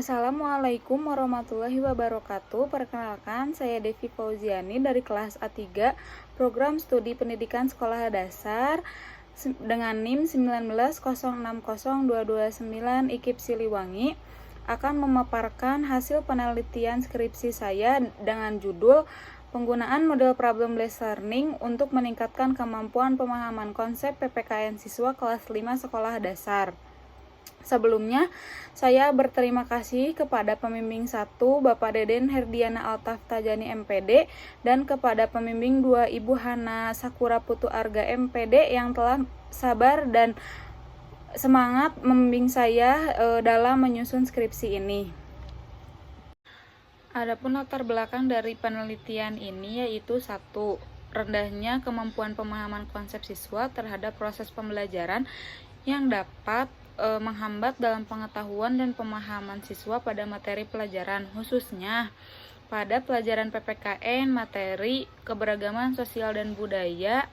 Assalamualaikum warahmatullahi wabarakatuh. Perkenalkan, saya Devi Fauziani dari kelas A3 Program Studi Pendidikan Sekolah Dasar dengan NIM 190602229 IKIP Siliwangi akan memaparkan hasil penelitian skripsi saya dengan judul Penggunaan model problem-based learning untuk meningkatkan kemampuan pemahaman konsep PPKN siswa kelas 5 sekolah dasar. Sebelumnya, saya berterima kasih kepada pembimbing 1 Bapak Deden Herdiana Altaf Tajani MPD dan kepada pembimbing 2 Ibu Hana Sakura Putu Arga MPD yang telah sabar dan semangat membimbing saya dalam menyusun skripsi ini. Adapun latar belakang dari penelitian ini yaitu 1. Rendahnya kemampuan pemahaman konsep siswa terhadap proses pembelajaran yang dapat menghambat dalam pengetahuan dan pemahaman siswa pada materi pelajaran, khususnya pada pelajaran PPKN, materi keberagaman sosial dan budaya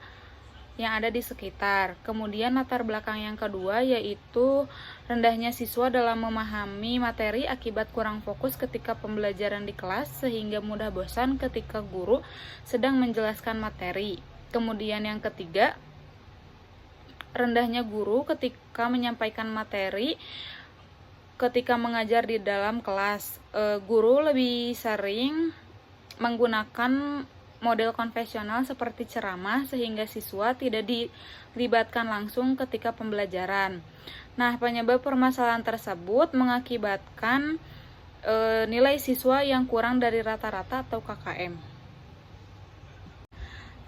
yang ada di sekitar. Kemudian latar belakang yang kedua yaitu rendahnya siswa dalam memahami materi akibat kurang fokus ketika pembelajaran di kelas sehingga mudah bosan ketika guru sedang menjelaskan materi. Kemudian yang ketiga, rendahnya guru ketika menyampaikan materi ketika mengajar di dalam kelas. Guru lebih sering menggunakan model konvensional seperti ceramah sehingga siswa tidak dilibatkan langsung ketika pembelajaran. Nah, penyebab permasalahan tersebut mengakibatkan nilai siswa yang kurang dari rata-rata atau KKM.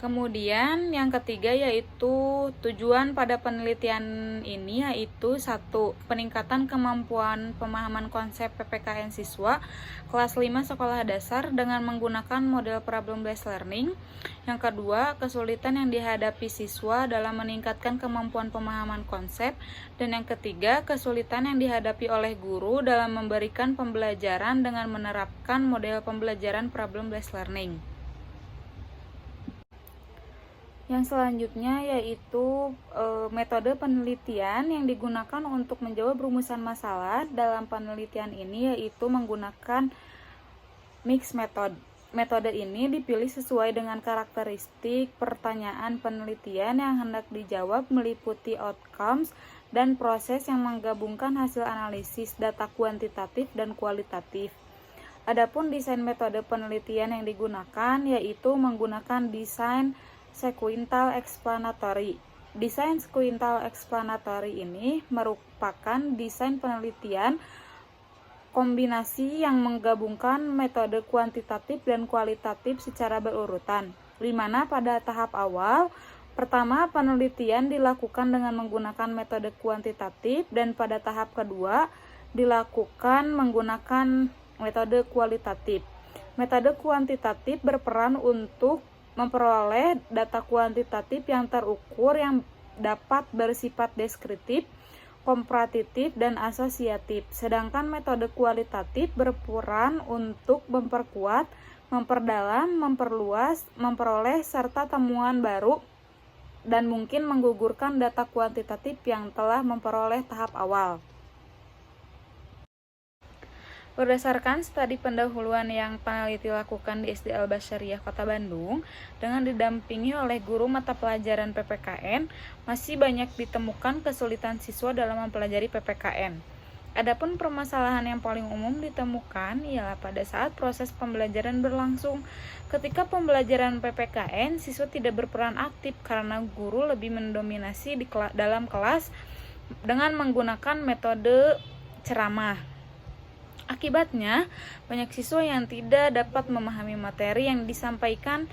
Kemudian yang ketiga yaitu tujuan pada penelitian ini yaitu 1. Peningkatan kemampuan pemahaman konsep PPKN siswa kelas 5 sekolah dasar dengan menggunakan model problem-based learning. Yang kedua, kesulitan yang dihadapi siswa dalam meningkatkan kemampuan pemahaman konsep. Dan yang ketiga, kesulitan yang dihadapi oleh guru dalam memberikan pembelajaran dengan menerapkan model pembelajaran problem-based learning. Yang selanjutnya yaitu metode penelitian yang digunakan untuk menjawab rumusan masalah dalam penelitian ini yaitu menggunakan mixed method. Metode ini dipilih sesuai dengan karakteristik pertanyaan penelitian yang hendak dijawab meliputi outcomes dan proses yang menggabungkan hasil analisis data kuantitatif dan kualitatif. Adapun desain metode penelitian yang digunakan yaitu menggunakan desain sequential explanatory. Desain sequential explanatory ini merupakan desain penelitian kombinasi yang menggabungkan metode kuantitatif dan kualitatif secara berurutan, di mana pada tahap awal pertama penelitian dilakukan dengan menggunakan metode kuantitatif dan pada tahap kedua dilakukan menggunakan metode kualitatif. Metode kuantitatif berperan untuk memperoleh data kuantitatif yang terukur yang dapat bersifat deskriptif, komparatif, dan asosiatif. Sedangkan metode kualitatif berperan untuk memperkuat, memperdalam, memperluas, memperoleh serta temuan baru dan mungkin menggugurkan data kuantitatif yang telah memperoleh tahap awal. Berdasarkan studi pendahuluan yang peneliti lakukan di SD Al-Basyariah Kota Bandung dengan didampingi oleh guru mata pelajaran PPKN, masih banyak ditemukan kesulitan siswa dalam mempelajari PPKN. Adapun permasalahan yang paling umum ditemukan ialah pada saat proses pembelajaran berlangsung. Ketika pembelajaran PPKN, siswa tidak berperan aktif karena guru lebih mendominasi dalam kelas dengan menggunakan metode ceramah. Akibatnya, banyak siswa yang tidak dapat memahami materi yang disampaikan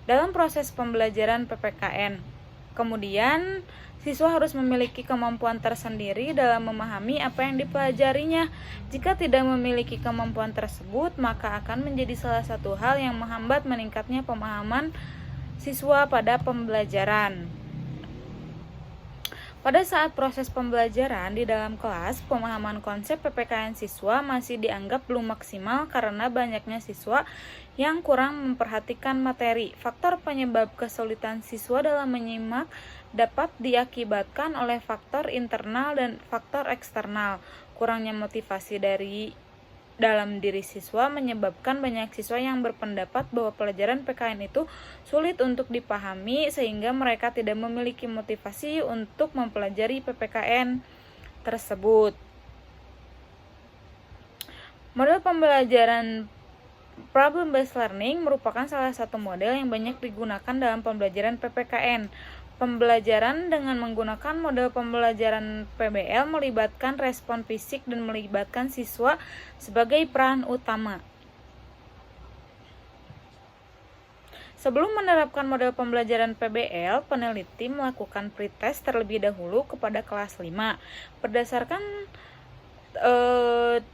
dalam proses pembelajaran PPKN. Kemudian, siswa harus memiliki kemampuan tersendiri dalam memahami apa yang dipelajarinya. Jika tidak memiliki kemampuan tersebut, maka akan menjadi salah satu hal yang menghambat meningkatnya pemahaman siswa pada pembelajaran. Pada saat proses pembelajaran di dalam kelas, pemahaman konsep PPKN siswa masih dianggap belum maksimal karena banyaknya siswa yang kurang memperhatikan materi. Faktor penyebab kesulitan siswa dalam menyimak dapat diakibatkan oleh faktor internal dan faktor eksternal. Kurangnya motivasi dari dalam diri siswa menyebabkan banyak siswa yang berpendapat bahwa pelajaran PKN itu sulit untuk dipahami sehingga mereka tidak memiliki motivasi untuk mempelajari PPKN tersebut. Model pembelajaran Problem Based Learning merupakan salah satu model yang banyak digunakan dalam pembelajaran PPKN. Pembelajaran dengan menggunakan model pembelajaran PBL melibatkan respon fisik dan melibatkan siswa sebagai peran utama. Sebelum menerapkan model pembelajaran PBL, peneliti melakukan pretest terlebih dahulu kepada kelas 5.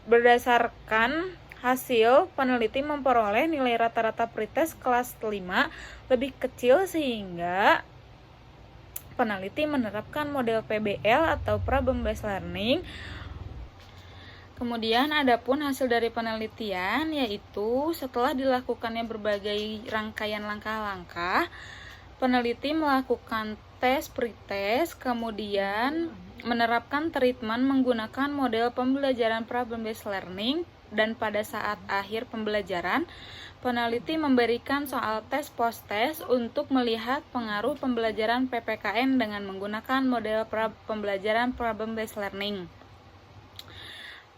Berdasarkan hasil, peneliti memperoleh nilai rata-rata pretest kelas 5 lebih kecil sehingga peneliti menerapkan model PBL atau Problem Based Learning. Kemudian adapun hasil dari penelitian yaitu setelah dilakukannya berbagai rangkaian langkah-langkah, peneliti melakukan tes pretest, kemudian menerapkan treatment menggunakan model pembelajaran Problem Based Learning, dan pada saat akhir pembelajaran, peneliti memberikan soal tes post-tes untuk melihat pengaruh pembelajaran PPKN dengan menggunakan model pembelajaran Problem Based Learning.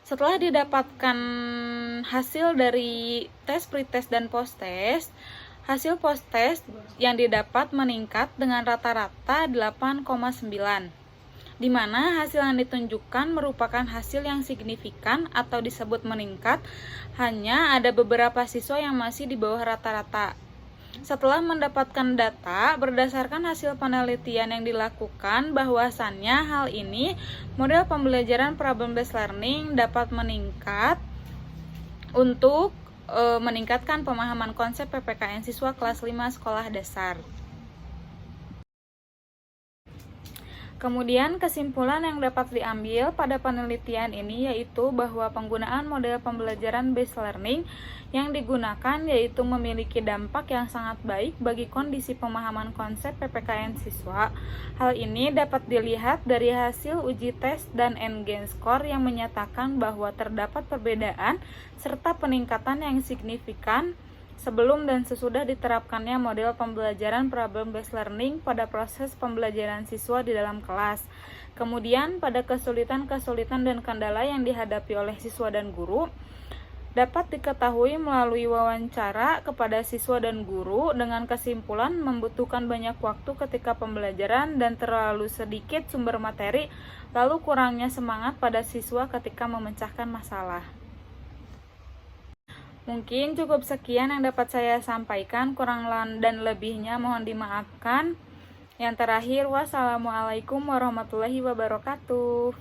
Setelah didapatkan hasil dari tes pretest dan post-test, hasil post-test yang didapat meningkat dengan rata-rata 8,9, di mana hasil yang ditunjukkan merupakan hasil yang signifikan atau disebut meningkat. Hanya ada beberapa siswa yang masih di bawah rata-rata. Setelah mendapatkan data berdasarkan hasil penelitian yang dilakukan, bahwasannya hal ini model pembelajaran Problem Based Learning dapat meningkat untuk meningkatkan pemahaman konsep PPKN siswa kelas 5 sekolah dasar. Kemudian kesimpulan yang dapat diambil pada penelitian ini yaitu bahwa penggunaan model pembelajaran based learning yang digunakan yaitu memiliki dampak yang sangat baik bagi kondisi pemahaman konsep PPKN siswa. Hal ini dapat dilihat dari hasil uji tes dan N-Gain score yang menyatakan bahwa terdapat perbedaan serta peningkatan yang signifikan sebelum dan sesudah diterapkannya model pembelajaran Problem Based Learning pada proses pembelajaran siswa di dalam kelas. Kemudian pada kesulitan-kesulitan dan kendala yang dihadapi oleh siswa dan guru dapat diketahui melalui wawancara kepada siswa dan guru dengan kesimpulan membutuhkan banyak waktu ketika pembelajaran dan terlalu sedikit sumber materi, lalu kurangnya semangat pada siswa ketika memecahkan masalah. Mungkin cukup sekian yang dapat saya sampaikan, kurang dan lebihnya mohon dimaafkan. Yang terakhir, wassalamualaikum warahmatullahi wabarakatuh.